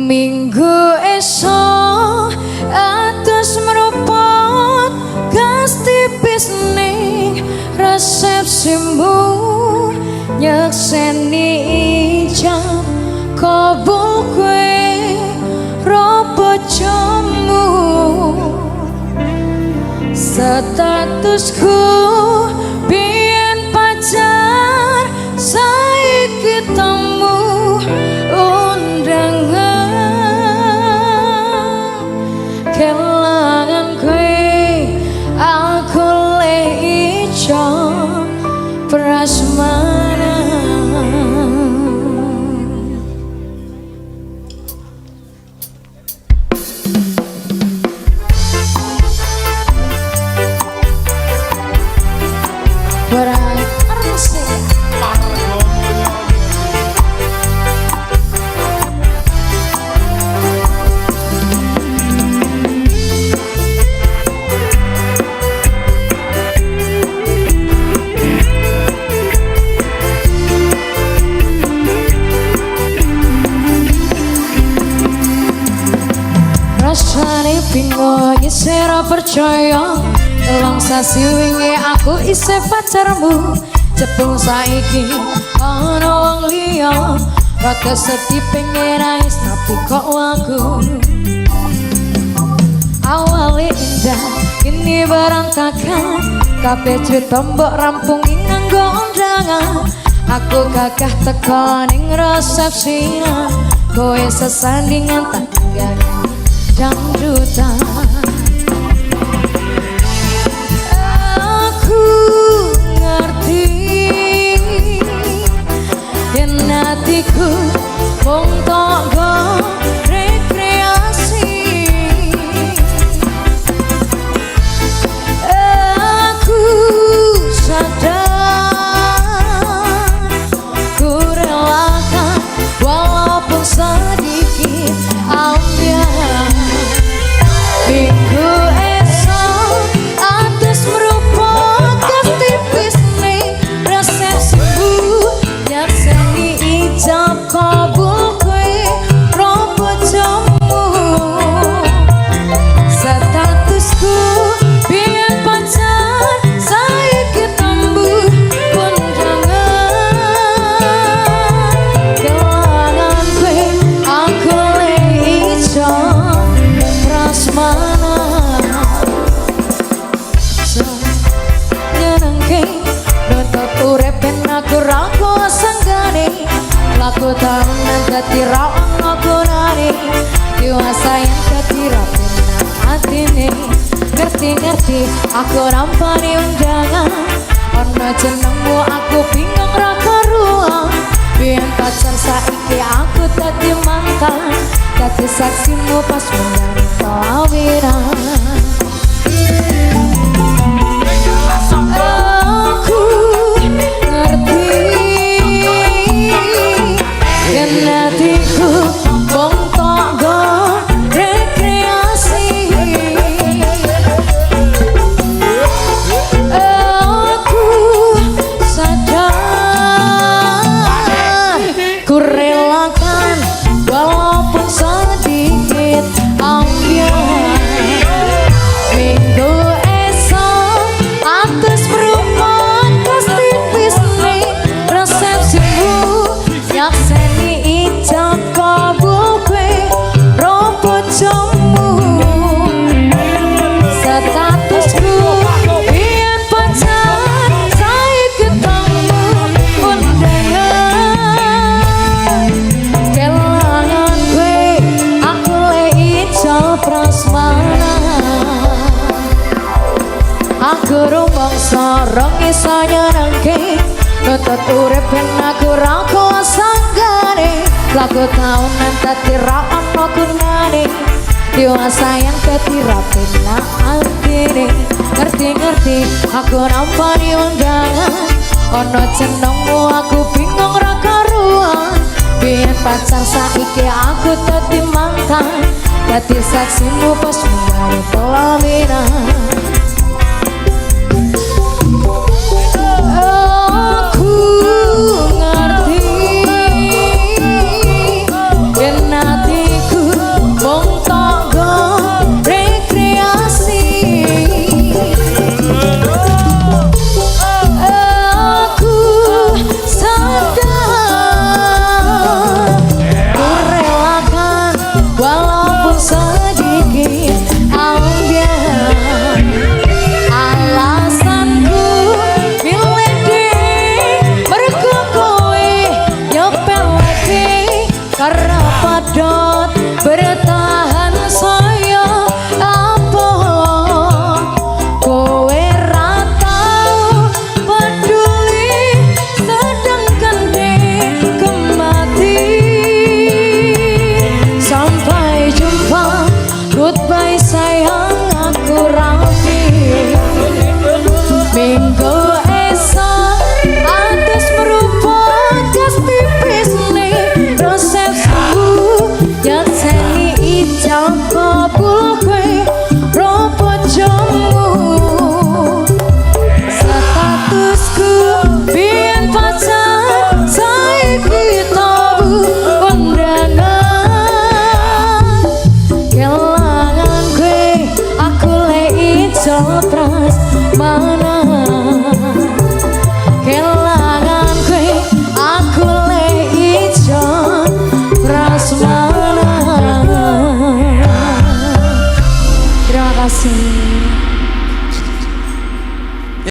Minggu esok atus meruput gas tipis ning resepsimu nyekseni ijab kabul kue robo jamu statusku biyen pacar saiki temu undangan kelangan kue aku le ijo prasmanan. Rasane bingung isera percaya telang sasi wingi aku isih pacarmu jebul saiki ana wong liya rada sedih pengen nangis tapi kok aku awale indah kini berantakan kabeh cerita mbok rampungi nganggo undangan aku gagah teko ning resepsian kowe sesandingan tak gak dangdutan aku ngerti yen hatiku mung tanggo rekreasi aku sadar ku relakan walaupun sedikit ambil minggu esok atas meruput gas tipis nih resepsimu nyakseni ijab kabul kue robo jamu statusku biyen pacar saiki tembus undangan kelangan kue aku le ijo prasmanan nyenengke nuntut urip ben aku ra kuasanggane laku tahunan dadi ra ono gunane dewasa yang dadi ra penak atine ngerti-ngerti aku rampani undangan ono jenengmu aku bingung ra karuan biyen pacar saiki aku dadi mantan dadi saksimu pas menjadi kawinan aku ngerti yen hatiku mung tanggo rekreasi aku sadar ku relakan walaupun sedikit ambil minggu esok atas perempuan gas tipis nih resepsimu nyakseni ijab kabul kue robo jamu statusku biyen pacar saiki temu undangan kelangan kue aku le ijo prasmanan aku rumangsa rong iso nyenengke nuntut urip ben aku ra kuasanggane laku tahunan dadi ra ono gunane dewasa yang dadi ra penak atine ngerti-ngerti aku rampani undangan ono jenengmu aku bingung ra karuan biyen pacar saiki aku dadi mantan dadi saksimu pas menjadi pelaminan aku ngerti yen hatiku siapa bulkwe ropo jomu statusku biyen pacar saiki tabu kondangan kelangan gue aku le ijo pras mana